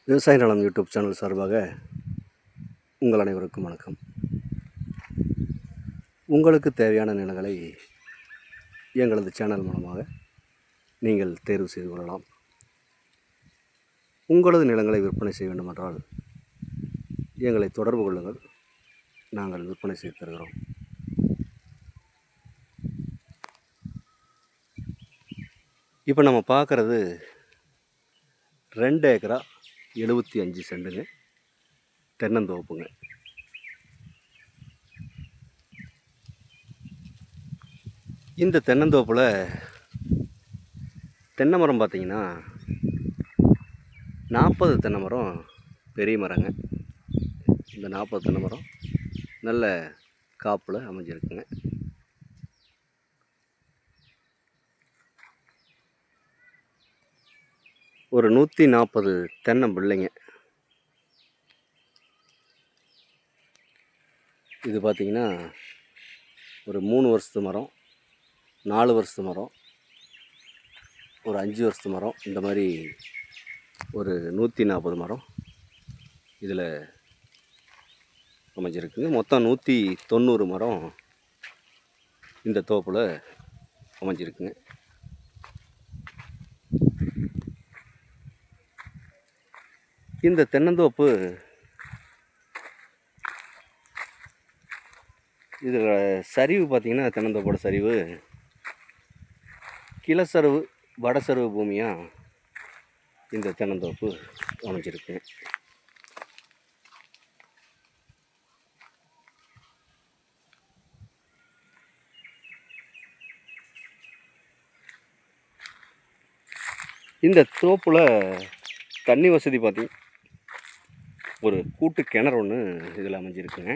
விவசாய நலம் YouTube channel சார்பாக உங்கள் அனைவருக்கும் வணக்கம். உங்களுக்கு தேவையான நிலங்களை எங்களது சேனல் மூலமாக நீங்கள் தேர்வு செய்து கொள்ளலாம். உங்களது நிலங்களை விற்பனை செய்ய வேண்டுமென்றால் எங்களை தொடர்பு கொள்ளுங்கள், நாங்கள் விற்பனை செய்து தருகிறோம். இப்போ நம்ம பார்க்குறது 2 ஏக்கரா 75 சென்ட்டுங்க தென்னந்தோப்புங்க. இந்த தென்னந்தோப்பில் தென்னை மரம் பார்த்திங்கன்னா 40 தென்னை மரம் பெரிய மரங்க. இந்த 40 தென்னை மரம் நல்ல காப்பில் அமைஞ்சிருக்குங்க. ஒரு 140 தென்னம்பிள்ளைங்க. இது பார்த்திங்கன்னா ஒரு 3 வருஷத்து மரம், 4 வருஷத்து மரம், ஒரு 5 வருஷத்து மரம், இந்த மாதிரி ஒரு 140 மரம் இதில் அமைஞ்சிருக்குங்க. மொத்தம் 190 மரம் இந்த தோப்பில் அமைஞ்சிருக்குங்க. இந்த தென்னந்தோப்பு இதில் சரிவு பார்த்திங்கன்னா, தென்னந்தோப்போட சரிவு கிழசருவு வடசருவு பூமியாக இந்த தென்னந்தோப்பு அமைஞ்சிருக்கு. இந்த தோப்பில் தண்ணி வசதி பார்த்திங்கன்னா ஒரு கூட்டு கிணறு ஒன்று இதில் அமைஞ்சிருக்குங்க.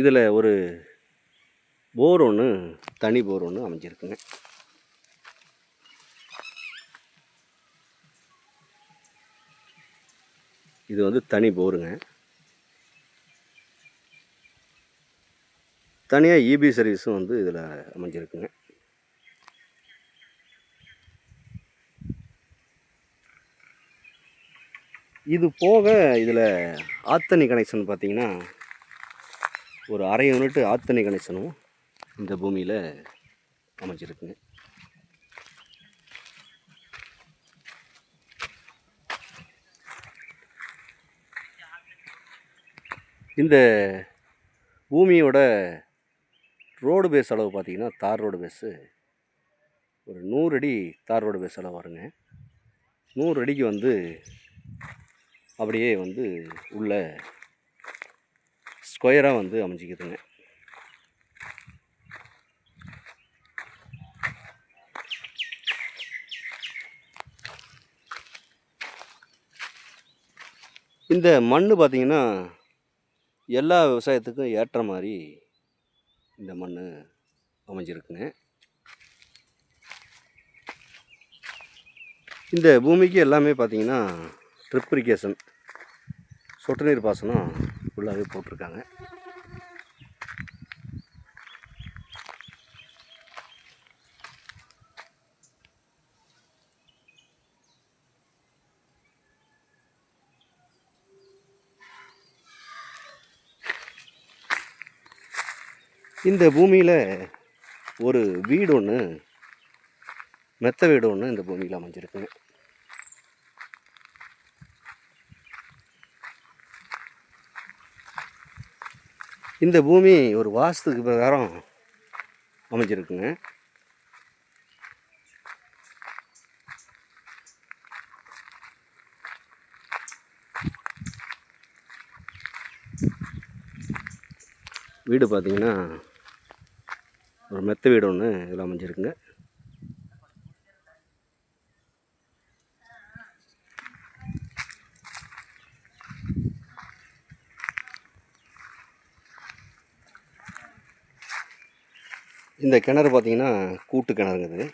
இதில் ஒரு போர் ஒன்று, தனி போர் ஒன்று அமைஞ்சிருக்குங்க. இது வந்து தனி போருங்க. தனியாக இபி சர்வீஸும் வந்து இதில் அமைஞ்சிருக்குங்க. இது போக இதில் ஆத்தனி கனெக்ஷன் பார்த்திங்கன்னா ஒரு 1/2 யூனிட் ஆத்தனி கனெக்ஷனும் இந்த பூமியில் அமைஞ்சிருக்குங்க. இந்த பூமியோட ரோடு பேஸ் அளவு பார்த்திங்கன்னா, தார் ரோடு பேஸு ஒரு 100 அடி தார் ரோடு பேஸ் அளவு வருங்க. 100 அடிக்கு வந்து அப்படியே வந்து உள்ள ஸ்கொயராக வந்து அமைஞ்சிக்குதுங்க. இந்த மண் பார்த்திங்கன்னா எல்லா விவசாயத்துக்கும் ஏற்ற மாதிரி இந்த மண் அமைஞ்சிருக்குங்க. இந்த பூமிக்கு எல்லாமே பார்த்திங்கன்னா ட்ரிப் இரிகேஷன், சொட்டு நீர் பாசனம் ஃபுல்லாகவே போட்டிருக்காங்க. இந்த பூமியில் ஒரு வீடு ஒன்று, மெத்த வீடு ஒன்று இந்த பூமியில் அமைஞ்சிருக்குங்க. இந்த பூமி ஒரு வாஸ்துக்கு பிரகாரம் அமைஞ்சிருக்குங்க. வீடு பார்த்திங்கன்னா ஒரு மெத்த வீடு ஒன்று இதில் அமைஞ்சிருக்குங்க. இந்த கிணறு பார்த்திங்கன்னா கூட்டு கிணறுங்குது.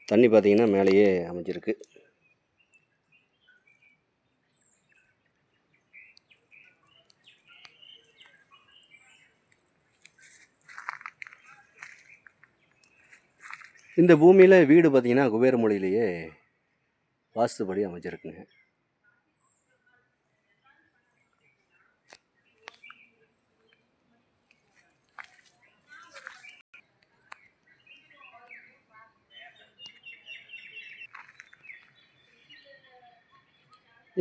தண்ணி பார்த்திங்கன்னா மேலேயே அமைஞ்சிருக்கு. இந்த பூமியில் வீடு பார்த்திங்கன்னா குபேர மொழியிலேயே வாஸ்துபடி அமைஞ்சிருக்குங்க.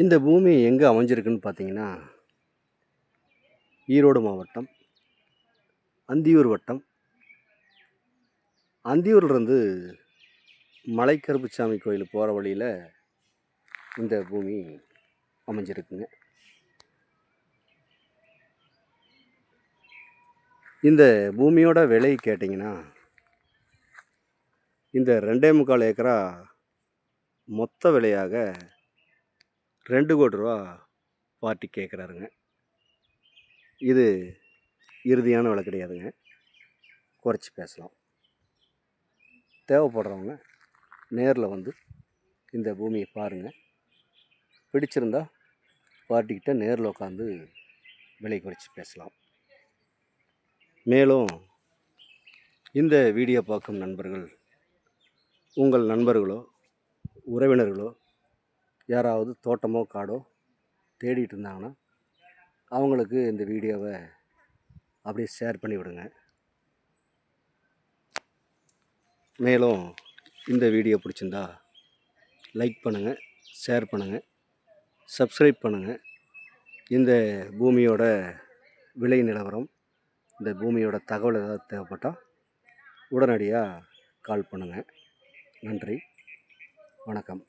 இந்த பூமி எங்கே அமைஞ்சிருக்குன்னு பார்த்தீங்கன்னா, ஈரோடு மாவட்டம் அந்தியூர் வட்டம். அந்தியூர்லேருந்து மலைக்கருப்புசாமி கோயில் போகிற வழியில் இந்த பூமி அமைஞ்சிருக்குங்க. இந்த பூமியோட விலை கேட்டிங்கன்னா, இந்த 2.25 ஏக்கரா மொத்த விலையாக 2 கோடி ரூபா பார்ட்டி கேட்குறாருங்க. இது இறுதியான விலை கிடையாதுங்க, குறைச்சி பேசலாம். தேவைப்படுறவங்க நேரில் வந்து இந்த பூமியை பாருங்கள். பிடிச்சிருந்தா பார்ட்டிக்கிட்ட நேரில் உட்காந்து விலை குறைச்சி பேசலாம். மேலும் இந்த வீடியோ பார்க்கும் நண்பர்கள் உங்கள் நண்பர்களோ உறவினர்களோ யாராவது தோட்டமோ காடோ தேடிட்டு இருந்தாங்கன்னா அவங்களுக்கு இந்த வீடியோவை அப்படியே ஷேர் பண்ணி விடுங்க. மேலும் இந்த வீடியோ பிடிச்சிருந்தா லைக் பண்ணுங்கள், ஷேர் பண்ணுங்கள், சப்ஸ்கிரைப் பண்ணுங்கள். இந்த பூமியோட விலை நிலவரம், இந்த பூமியோட தகவல் ஏதாவது தேவைப்பட்டால் உடனடியாக கால் பண்ணுங்கள். நன்றி, வணக்கம்.